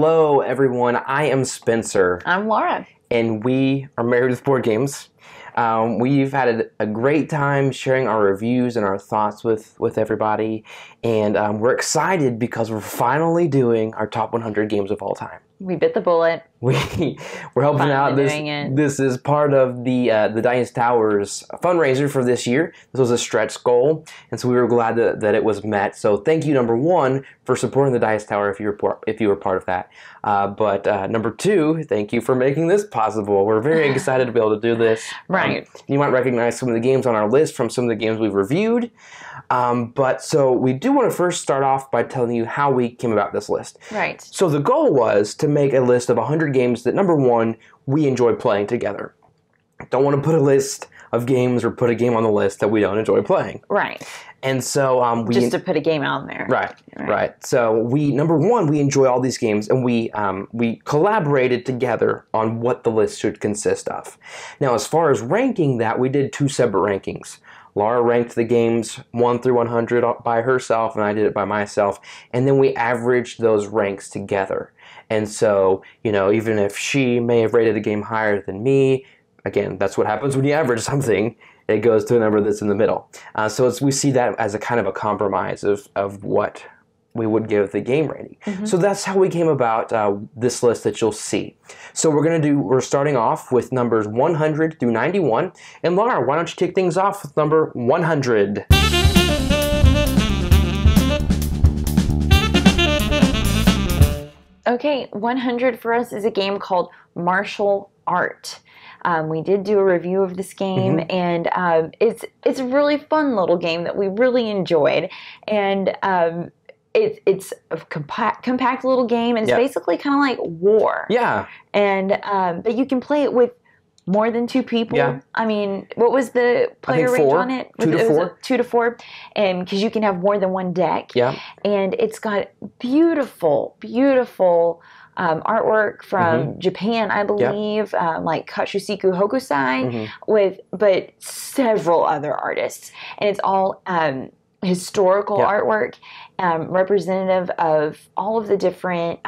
Hello, everyone. I am Spencer. I'm Lara. And we are Married with Board Games. We've had a great time sharing our reviews and our thoughts with everybody. And we're excited because we're finally doing our top 100 games of all time. We bit the bullet. We're helping out. This is part of the Dice Towers fundraiser for this year. This was a stretch goal, and so we were glad that it was met. So thank you, number one, for supporting the Dice Tower if you were part of that. But number two, thank you for making this possible. We're very excited to be able to do this. Right. You might recognize some of the games on our list from some of the games we've reviewed. But so we do want to first start off by telling you how we came about this list. Right. So the goal was to make a list of 100 games that, number one, we enjoy playing together. Don't want to put a list of games or put a game on the list that we don't enjoy playing. Right. And so just to put a game out there. Right. So number one, we enjoy all these games, and we collaborated together on what the list should consist of. Now, as far as ranking that, we did two separate rankings. Lara ranked the games 1 through 100 by herself, and I did it by myself. And then we averaged those ranks together. And so, even if she may have rated a game higher than me, again, that's what happens when you average something. It goes to a number that's in the middle. So we see that as a kind of a compromise of what we would give the game rating. Mm-hmm. So that's how we came about this list that you'll see. So we're starting off with numbers 100 through 91. And Lara, why don't you kick things off with number 100? Okay, 100 for us is a game called Martial Art. We did do a review of this game, and it's a really fun little game that we really enjoyed. And it's a compact little game, and it's basically kind of like War. Yeah. And but you can play it with more than two people. Yeah. I mean, what was the player range on it? 2 to 4. 2 to 4, and because you can have more than one deck. Yeah. And it's got beautiful artwork from Japan, I believe, like Katsushika Hokusai, but several other artists, and it's all historical artwork, representative of all of the different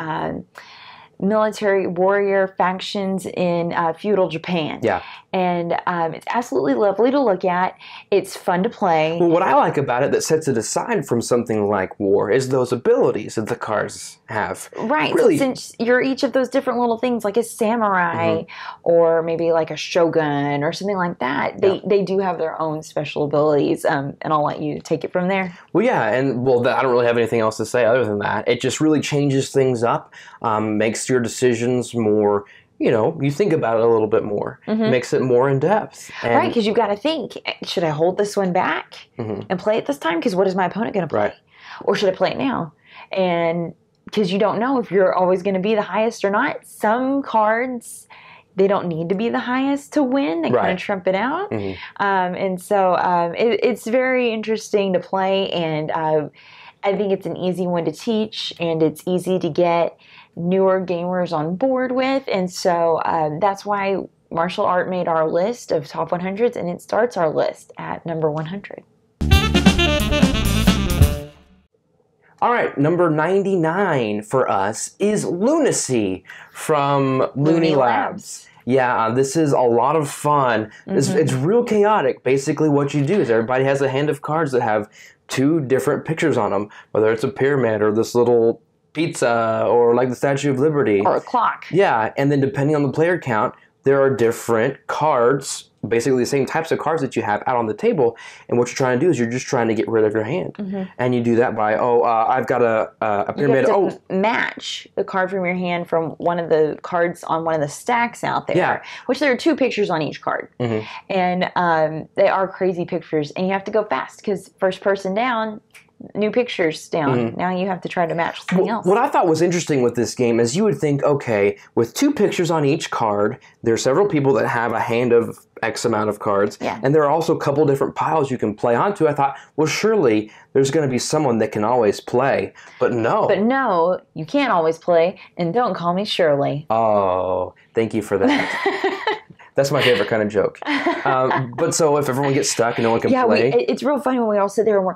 military warrior factions in feudal Japan. Yeah. And it's absolutely lovely to look at. It's fun to play. Well, what I like about it that sets it aside from something like War is those abilities that the cards have. Right. Really, since you're each of those different little things, like a samurai or maybe like a shogun or something like that, they do have their own special abilities. And I'll let you take it from there. Well, yeah. And I don't really have anything else to say other than that. It just really changes things up, makes your decisions more, you think about it a little bit more, makes it more in depth. Right, because you've got to think, should I hold this one back and play it this time? Because what is my opponent going to play? Right. Or should I play it now? And because you don't know if you're always going to be the highest or not. Some cards, they don't need to be the highest to win. They kind of trump it out. And so it's very interesting to play, and I think it's an easy one to teach, and it's easy to get newer gamers on board with, and so that's why Martial Art made our list of top 100s, and it starts our list at number 100. All right, number 99 for us is Loonacy from Looney Labs. Yeah, this is a lot of fun. It's real chaotic. Basically what you do is everybody has a hand of cards that have two different pictures on them, whether it's a pyramid or this little pizza or like the Statue of Liberty. Or a clock. Yeah, and then depending on the player count, there are different cards, basically the same types of cards that you have out on the table, and what you're trying to do is you're just trying to get rid of your hand. And you do that by, I've got a pyramid. You have to match the card from your hand from one of the cards on one of the stacks out there, which there are two pictures on each card. And they are crazy pictures, and you have to go fast because first person down, new pictures down. Now you have to try to match something else. What I thought was interesting with this game is you would think, okay, with two pictures on each card, there are several people that have a hand of X amount of cards, and there are also a couple different piles you can play onto. I thought, well, surely there's going to be someone that can always play, but no. But no, you can't always play, and don't call me Shirley. Oh, thank you for that. That's my favorite kind of joke. But so if everyone gets stuck and no one can play. It's real funny when we all sit there and we're,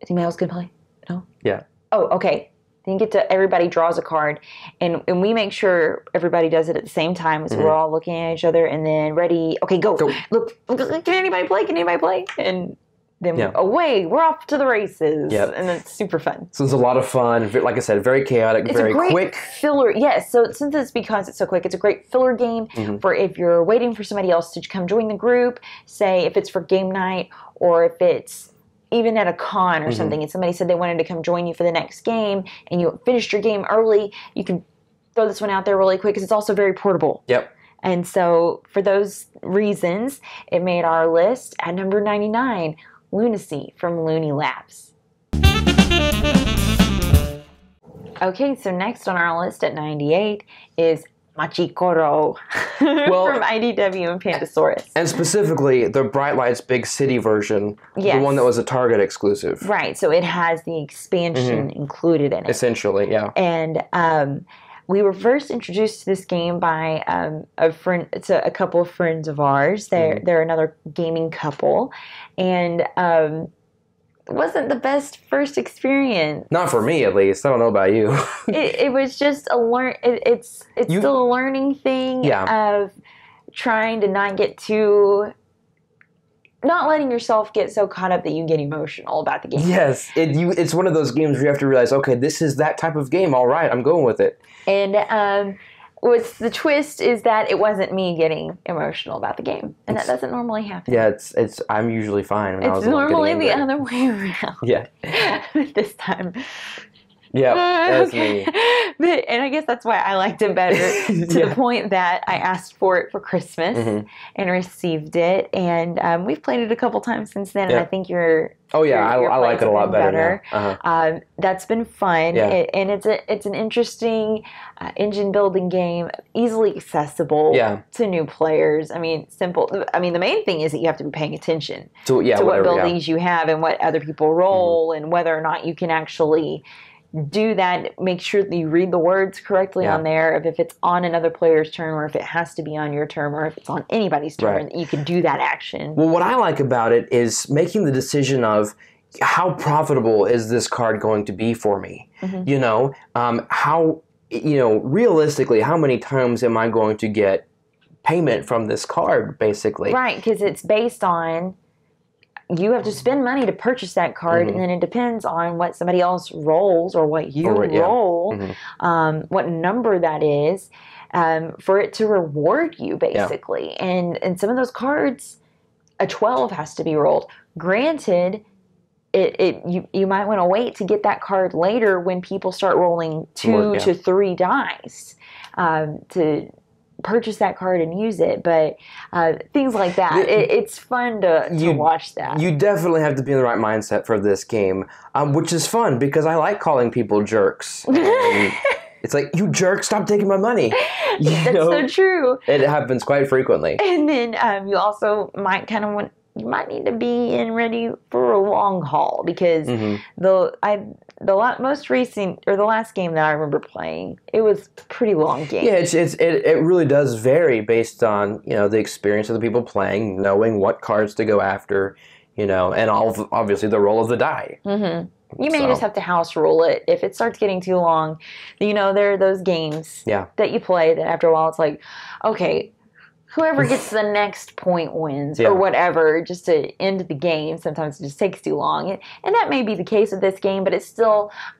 is anybody else going to play? No? Yeah. Oh, okay. Then you get to everybody draws a card, and we make sure everybody does it at the same time. So we're all looking at each other, and then ready. Okay, go. Look, can anybody play? Can anybody play? And then away, we're off to the races. Yep. And it's super fun. So it's a lot of fun. Like I said, very chaotic, It's very a great quick. filler. Yes, so since it's because it's so quick, it's a great filler game for if you're waiting for somebody else to come join the group, say if it's for game night or if it's even at a con or something, and somebody said they wanted to come join you for the next game and you finished your game early, you can throw this one out there really quick because it's also very portable. Yep. And so for those reasons, it made our list at number 99, Loonacy from Looney Labs. Okay, so next on our list at 98 is Machikoro from IDW and Pandasaurus. And specifically, the Bright Lights Big City version, the one that was a Target exclusive. Right, so it has the expansion included in it. Essentially, yeah. And we were first introduced to this game by a friend. It's a couple of friends of ours. They're another gaming couple, and it wasn't the best first experience. Not for me, at least. I don't know about you. it was just a It's still a learning thing of trying to not letting yourself get so caught up that you get emotional about the game. Yes, it's one of those games where you have to realize, okay, this is that type of game. All right, I'm going with it. And what's the twist is that it wasn't me getting emotional about the game, and that doesn't normally happen. Yeah, I'm usually fine. When it's normally the other way around. Yeah. This time. Yeah, that's me. And I guess that's why I liked it better, to the point that I asked for it for Christmas and received it. And we've played it a couple times since then, and I think you're... Oh, yeah, I like it a lot better now. That's been fun, and it's an interesting engine building game, easily accessible to new players. I mean, simple. I mean, the main thing is that you have to be paying attention to what buildings you have and what other people roll, and whether or not you can actually do that. Make sure that you read the words correctly on there, if it's on another player's turn, or if it has to be on your turn, or if it's on anybody's turn, you can do that action. Well, what I like about it is making the decision of how profitable is this card going to be for me? You know, realistically, how many times am I going to get payment from this card, basically? Right, because it's based on... You have to spend money to purchase that card, and then it depends on what somebody else rolls or what you roll, what number that is, for it to reward you, basically. And some of those cards, a 12 has to be rolled. Granted, you might want to wait to get that card later when people start rolling 2 to 3 dice to purchase that card and use it, but things like that. It's fun to watch that. You definitely have to be in the right mindset for this game, which is fun because I like calling people jerks. It's like, you jerk, stop taking my money. That's so true. It happens quite frequently. And then you also might you might need to be ready for a long haul, because the last game that I remember playing, it was a pretty long game. Yeah, it really does vary based on the experience of the people playing, knowing what cards to go after, and obviously the roll of the die. You may just have to house rule it. If it starts getting too long, there are those games that you play that after a while it's like, okay, whoever gets the next point wins, or whatever, just to end the game. Sometimes it just takes too long. And that may be the case with this game, but I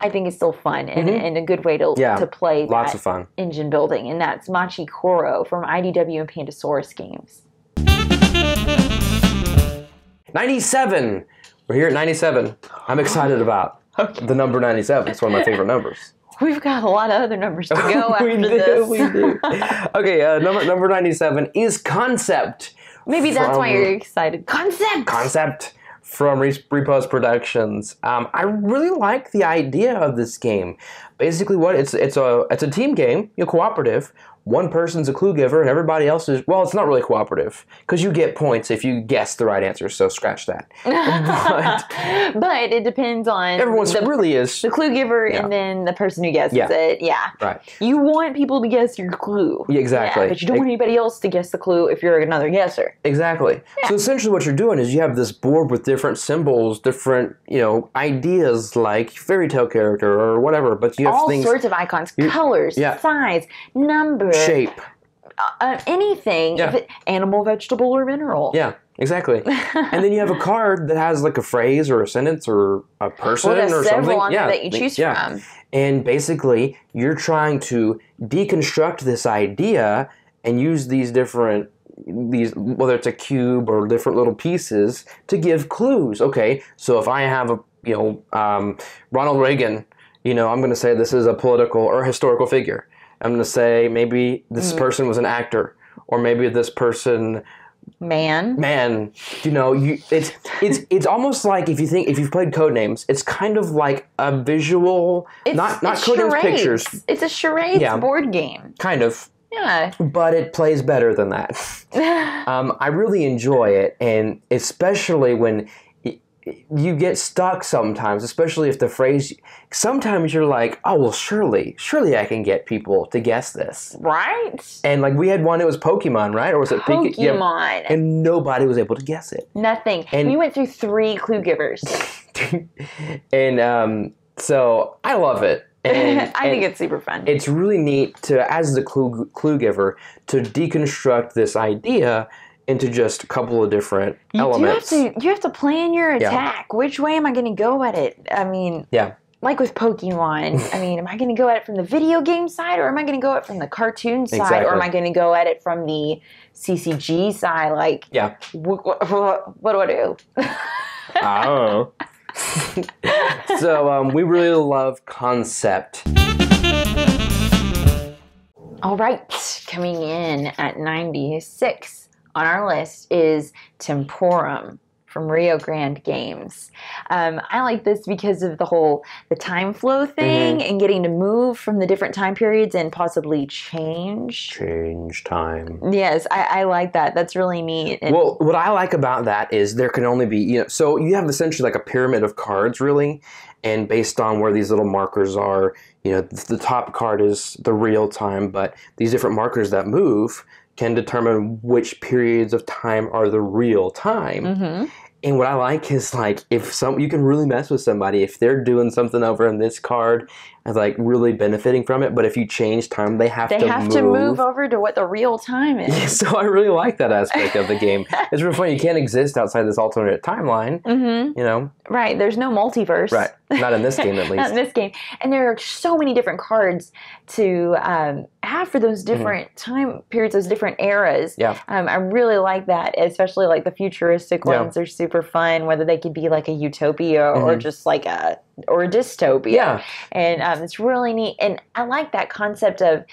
think it's still fun and a good way to play lots of fun engine building. And that's Machikoro from IDW and Pandasaurus games. 97! We're here at 97. I'm excited about the number 97. It's one of my favorite numbers. We've got a lot of other numbers to go after this. We do. Okay, number 97 is Concept. Maybe that's why you're excited. Concept from Repos Productions. I really like the idea of this game. Basically, it's a team game, cooperative, one person's a clue giver and everybody else is, well, it's not really cooperative because you get points if you guess the right answer, so scratch that. But it depends on really is the clue giver and then the person who guesses it. Yeah. Right. You want people to guess your clue. Yeah, exactly. Yeah, but you don't want anybody else to guess the clue if you're another guesser. Exactly. Yeah. So essentially what you're doing is you have this board with different symbols, different, ideas like fairy tale character or whatever, but you have all sorts of icons, colors, size, number, shape, anything, animal, vegetable, or mineral. Yeah, exactly. And then you have a card that has like a phrase or a sentence or a person or something. That you choose from. And basically, you're trying to deconstruct this idea and use these whether it's a cube or different little pieces to give clues. Okay, so if I have Ronald Reagan, I'm going to say this is a political or historical figure. I'm going to say maybe this person was an actor, or maybe this person. Man. It's almost like if you've played Codenames, it's kind of like a visual, not Codenames pictures. It's a charades board game. Kind of. Yeah. But it plays better than that. I really enjoy it, and especially when you get stuck sometimes, especially if the phrase, sometimes you're like, oh, well, surely I can get people to guess this. Right? And like we had one, it was Pokemon, right? Or was it Pokemon? Yeah, and nobody was able to guess it. Nothing. And we went through 3 clue givers. And so I love it. And, I think it's super fun. It's really neat to, as the clue giver, to deconstruct this idea into just a couple of different elements. You have to plan your attack. Yeah. Which way am I going to go at it? I mean, like with Pokemon, am I going to go at it from the video game side, or am I going to go at it from the cartoon side, or am I going to go at it from the CCG side? Like, what do I do? I don't know. So we really love concept. All right, coming in at 96 on our list is Temporum from Rio Grande Games. I like this because of the time flow thing and getting to move from the different time periods and possibly change time. Yes, I like that. That's really neat. And well, what I like about that is there can only be, so you have essentially like a pyramid of cards, really, and based on where these little markers are, the top card is the real time, but these different markers that move can determine which periods of time are the real time. And what I like is like you can really mess with somebody if they're doing something over in this card and like really benefiting from it. But if you change time, they have to move over to what the real time is. Yeah, so I really like that aspect of the game. It's real fun. You can't exist outside this alternate timeline. Right. There's no multiverse. Right. Not in this game, at least. Not in this game. And there are so many different cards to have for those different time periods, those different eras. Yeah. I really like that, especially like the futuristic ones are super fun, whether they could be like a utopia or just like a dystopia. Yeah. And it's really neat. And I like that concept of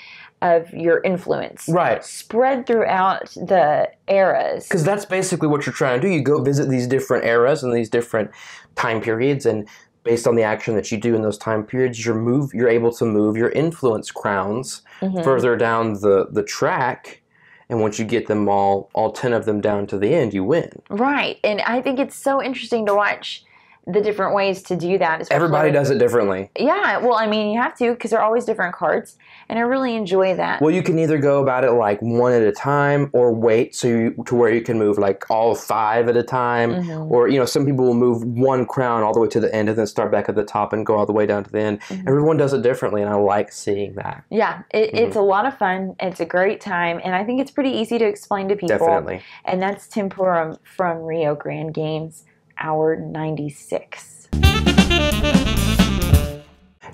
your influence. Right. Spread throughout the eras. Because that's basically what you're trying to do. You go visit these different eras and these different time periods, and based on the action that you do in those time periods, you're able to move your influence crowns further down the track. And once you get them all 10 of them down to the end, you win. Right. And I think it's so interesting to watch the different ways to do that. Everybody does it differently. Yeah, well, you have to, because they're always different cards, and I really enjoy that. Well, you can either go about it like one at a time, or wait to where you can move like all 5 at a time, or some people will move one crown all the way to the end and then start back at the top and go all the way down to the end. Everyone does it differently, and I like seeing that. Yeah, it's a lot of fun. It's a great time, and I think it's pretty easy to explain to people. Definitely. And that's Temporum from Rio Grande Games. Hour 96.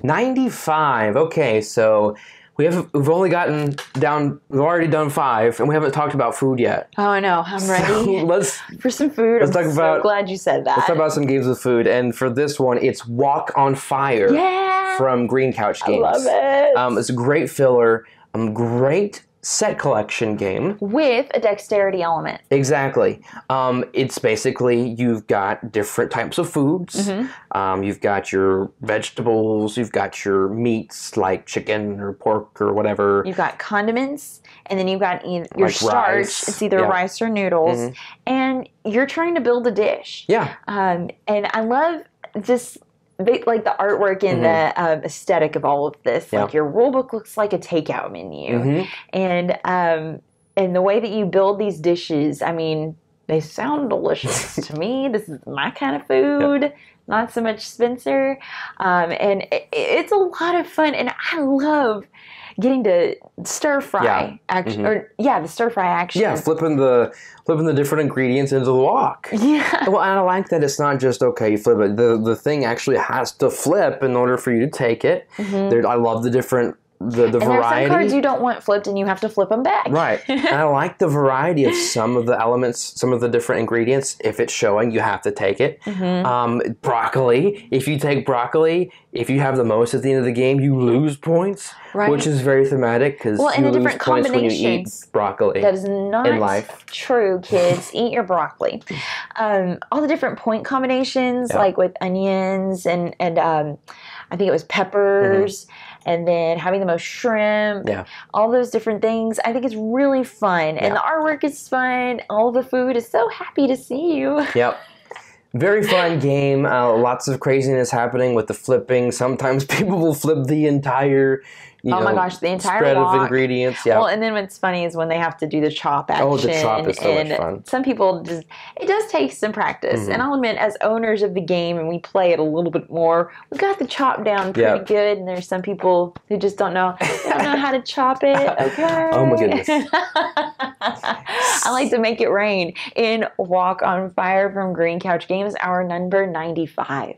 95. Okay, so we've already done 5, and we haven't talked about food yet. Oh no, I'm ready for some food. I'm so glad you said that. Let's talk about some games with food, and for this one, it's Walk on Fire from Green Couch Games. I love it. It's a great filler, great set collection game. With a dexterity element. Exactly. It's basically, you've got different types of foods. You've got your vegetables, you've got your meats like chicken or pork or whatever. You've got condiments, and then you've got your like starch. rice. It's either rice or noodles. And you're trying to build a dish. Yeah. And I love just like the artwork and the aesthetic of all of this. Like your rule book looks like a takeout menu. And the way that you build these dishes, I mean, they sound delicious to me. This is my kind of food. Not so much Spencer. And it's a lot of fun. And I love getting to stir fry action, the stir fry action. Yeah, flipping the different ingredients into the wok. Yeah. Well, and I like that it's not just, okay, you flip it. The thing actually has to flip in order for you to take it. I love the different, the variety. And there's some cards you don't want flipped and you have to flip them back. Right. And I like the variety of some of the elements, some of the different ingredients. If it's showing, you have to take it. Broccoli. If you take broccoli, if you have the most at the end of the game, you lose points. Right. Which is very thematic because you lose points when you eat broccoli. That is not in life. True, kids. Eat your broccoli. All the different point combinations, like with onions and I think it was peppers, and then having the most shrimp. All those different things. I think it's really fun, and the artwork is fun. All the food is so happy to see you. Yep. Very fun game. Lots of craziness happening with the flipping. Sometimes people will flip the entire, my gosh, the entire spread wok. of ingredients. Yeah. Well, and then what's funny is when they have to do the chop action. Oh, the chop is so much fun. Some people it does take some practice. And I'll admit, as owners of the game, and we play it a little bit more, we've got the chop down pretty good. And there's some people who just don't know how to chop it. Okay. Oh my goodness. I like to make it rain in Walk on Fire from Green Couch Games, our number 95.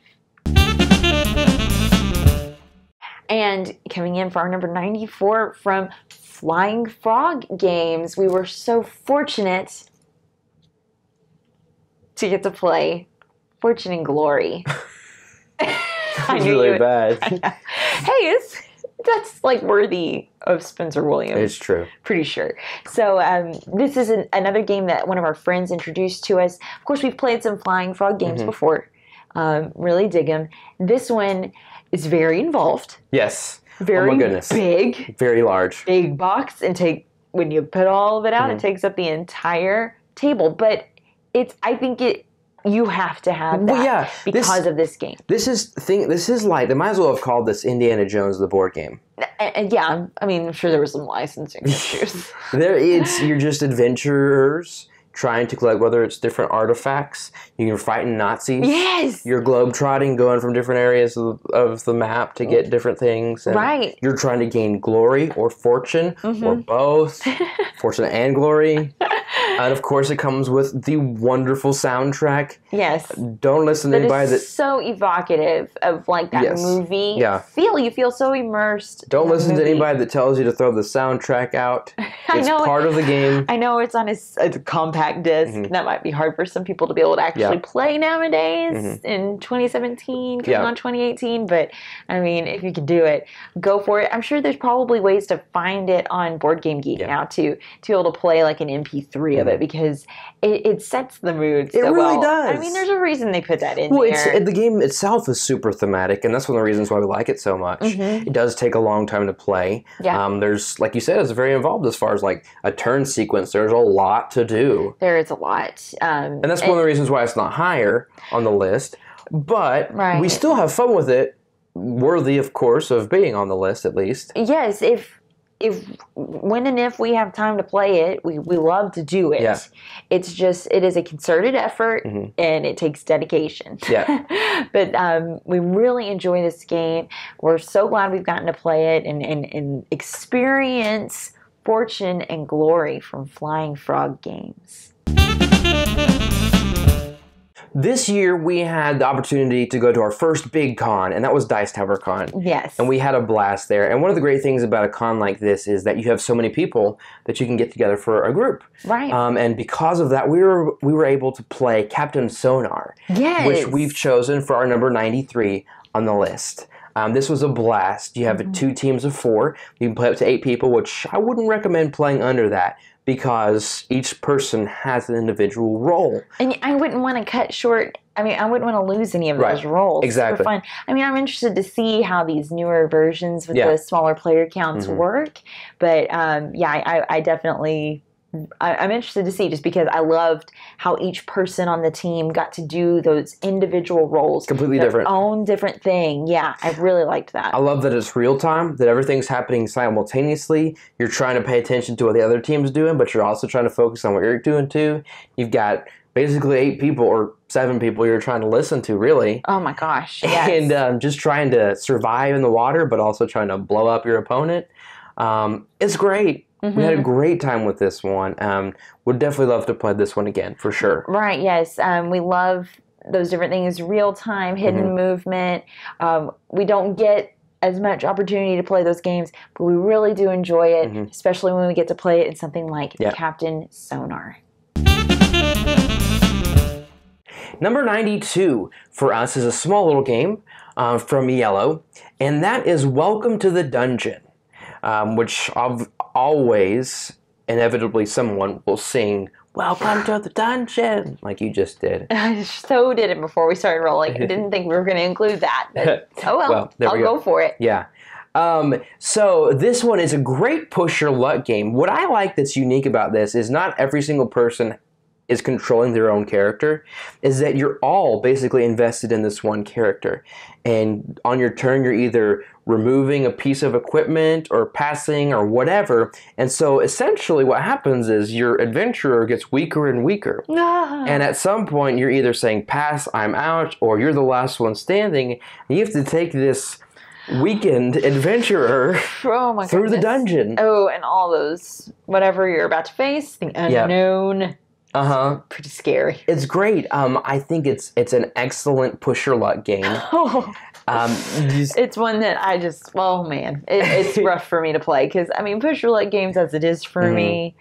And coming in for our number 94 from Flying Frog Games, we were so fortunate to get to play Fortune and Glory. It's really bad. Hey, that's like worthy of Spencer Williams. It's true. Pretty sure. So this is another game that one of our friends introduced to us. Of course, we've played some Flying Frog games before. Really dig them. This one is very involved. Yes. Very oh my goodness. Big. Very large. Big box. And when you put all of it out, it takes up the entire table. But I think you have to have that because of this game. This is like, they might as well have called this Indiana Jones the board game. And yeah, I mean, I'm sure there were some licensing issues. You're just adventurers trying to collect, whether it's different artifacts, you're fighting Nazis. Yes! You're globetrotting, going from different areas of the map to get different things. And right. You're trying to gain glory or fortune, or both. Fortune and glory. And of course, it comes with the wonderful soundtrack. Yes. Don't listen to anybody that... so evocative of like that movie feel. You feel so immersed. Don't listen to anybody that tells you to throw the soundtrack out. It's part of the game. I know it's on a compact disc. That might be hard for some people to be able to actually play nowadays in 2017, coming on 2018. But I mean, if you can do it, go for it. I'm sure there's probably ways to find it on Board Game Geek now to be able to play like an MP3 of it, because it sets the mood so well. It really I does. mean, there's a reason they put that in there. The game itself is super thematic, and that's one of the reasons why we like it so much. It does take a long time to play. There's, like you said, it's very involved as far as like a turn sequence. There's a lot to do. There is a lot. And that's one of the reasons why it's not higher on the list. But we still have fun with it. Worthy, of course, of being on the list, at least. Yes, when and if we have time to play it, we love to do it. Yeah. It's just, it is a concerted effort, and it takes dedication. Yeah. But we really enjoy this game. We're so glad we've gotten to play it and experience Fortune and Glory from Flying Frog Games. This year, we had the opportunity to go to our first big con, and that was Dice Tower Con. Yes. And we had a blast there. And one of the great things about a con like this is that you have so many people that you can get together for a group. Right. And because of that, we were able to play Captain Sonar. Yes. Which we've chosen for our number 93 on the list. This was a blast. You have 2 teams of 4. You can play up to 8 people, which I wouldn't recommend playing under that because each person has an individual role. And I wouldn't want to cut short. I mean, I wouldn't want to lose any of those roles. Exactly. For fun. I mean, I'm interested to see how these newer versions with the smaller player counts work. But I definitely... I'm interested to see, just because I loved how each person on the team got to do those individual roles. Completely different. Their own different thing. Yeah, I really liked that. I love that it's real time, that everything's happening simultaneously. You're trying to pay attention to what the other team's doing, but you're also trying to focus on what you're doing too. You've got basically 8 people or 7 people you're trying to listen to, really. Oh my gosh, yes. And just trying to survive in the water, but also trying to blow up your opponent. It's great. We had a great time with this one. Would definitely love to play this one again, for sure. Right, yes. We love those different things. Real time, hidden movement. We don't get as much opportunity to play those games, but we really do enjoy it, especially when we get to play it in something like Captain Sonar. Number 92 for us is a small little game from Yellow, and that is Welcome to the Dungeon, which always, inevitably, someone will sing, "Welcome to the dungeon," like you just did. I so did it before we started rolling. I didn't think we were going to include that, but oh well, I'll go for it. Yeah. So this one is a great push your luck game. What I like that's unique about this is not every single person is controlling their own character, is that you're all basically invested in this one character. And on your turn, you're either removing a piece of equipment or passing or whatever. And so essentially what happens is your adventurer gets weaker and weaker. And at some point, you're either saying, "Pass, I'm out," or you're the last one standing. And you have to take this weakened adventurer through the dungeon. Oh, and all those, whatever you're about to face, the unknown. Pretty scary. It's great. I think it's an excellent push your luck game. It's one that I just, oh man, it's rough for me to play because, I mean, push your luck games as it is for me,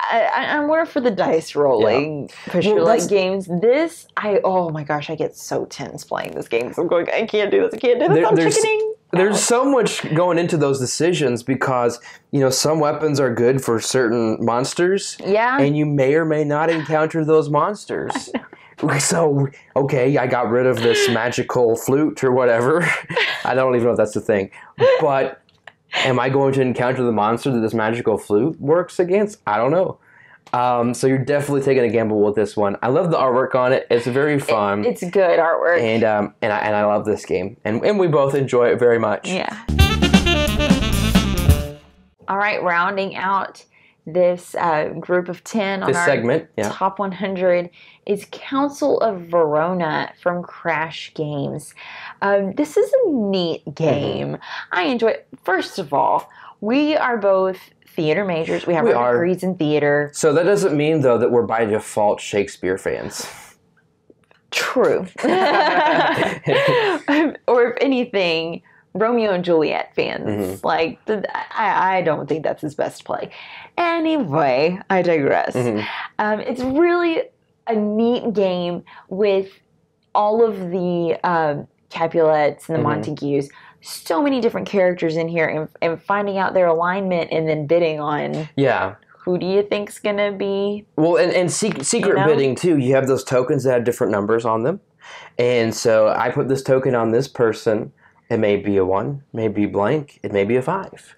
I'm more for the dice rolling push your luck games. This, oh my gosh, I get so tense playing this game. So I'm going, I can't do this, I'm chickening. There's so much going into those decisions because, you know, some weapons are good for certain monsters. Yeah. And you may or may not encounter those monsters. So, okay, I got rid of this magical flute or whatever. I don't even know if that's the thing. But am I going to encounter the monster that this magical flute works against? I don't know. So you're definitely taking a gamble with this one. I love the artwork on it. It's very fun. It's good artwork. And I love this game. And we both enjoy it very much. Yeah. All right, rounding out this group of 10 on our segment, top 100 is Council of Verona from Crash Games. This is a neat game. I enjoy it. First of all, we are both theater majors. We have our degrees in theater. So that doesn't mean, though, that we're by default Shakespeare fans. True. Or if anything, Romeo and Juliet fans. Like, I don't think that's his best play. Anyway, I digress. It's really a neat game with all of the Capulets and the Montagues. So many different characters in here, and finding out their alignment and then bidding on who do you think's gonna be. Well, and secret bidding too. You have those tokens that have different numbers on them, and so I put this token on this person. It may be a 1, may be blank, it may be a 5.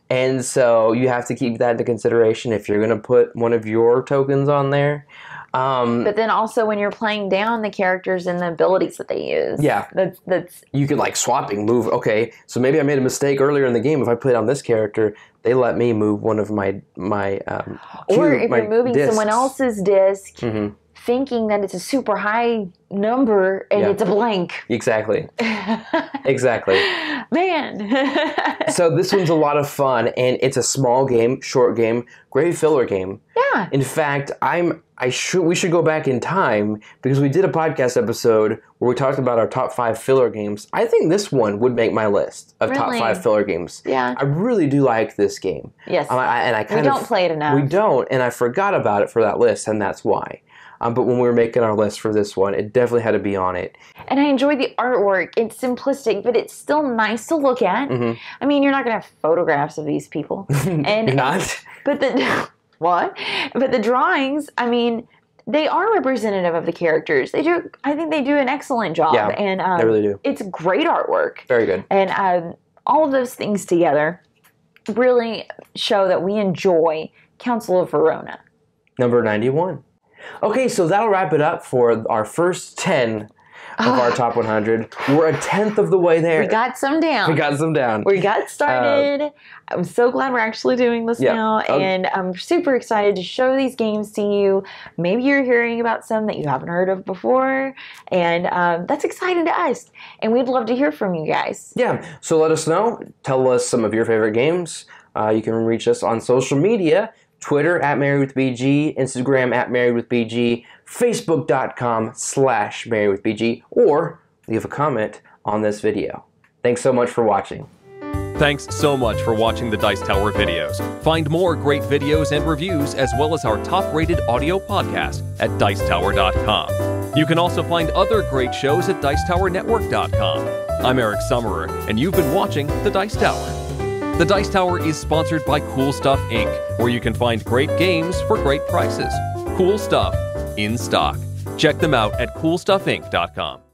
And so you have to keep that into consideration if you're gonna put one of your tokens on there. But then also when you're playing down the characters and the abilities that they use. Yeah. That's you can like swapping, move. Okay, so maybe I made a mistake earlier in the game. If I played on this character, they let me move one of my or if you're moving discs. Someone else's disc, thinking that it's a super high number and it's a blank. Exactly. Exactly. Man. So this one's a lot of fun, and it's a small game, short game, great filler game. Yeah. In fact, we should go back in time because we did a podcast episode where we talked about our top 5 filler games. I think this one would make my list of top 5 filler games. Yeah. I really do like this game. Yes. We don't play it enough. We don't, and I forgot about it for that list, and that's why. but when we were making our list for this one, it definitely had to be on it. And I enjoy the artwork. It's simplistic, but it's still nice to look at. I mean, you're not going to have photographs of these people. And, You're not? But what? But the drawings, I mean, they are representative of the characters. I think they do an excellent job. Yeah, and they really do. It's great artwork. Very good. And all of those things together really show that we enjoy Council of Verona. Number 91. Okay, so that'll wrap it up for our first 10 of our top 100. We're a tenth of the way there. We got some down. We got some down. We got started. I'm so glad we're actually doing this now. And I'm super excited to show these games to you. Maybe you're hearing about some that you haven't heard of before. And that's exciting to us. And we'd love to hear from you guys. Yeah, so let us know. Tell us some of your favorite games. You can reach us on social media. Twitter @MarriedWithBG, Instagram @MarriedWithBG, Facebook.com/MarriedWithBG, or leave a comment on this video. Thanks so much for watching. Thanks so much for watching the Dice Tower videos. Find more great videos and reviews as well as our top-rated audio podcast at Dicetower.com. You can also find other great shows at Dicetowernetwork.com. I'm Eric Summerer, and you've been watching The Dice Tower. The Dice Tower is sponsored by Cool Stuff Inc., where you can find great games for great prices. Cool stuff in stock. Check them out at CoolStuffInc.com.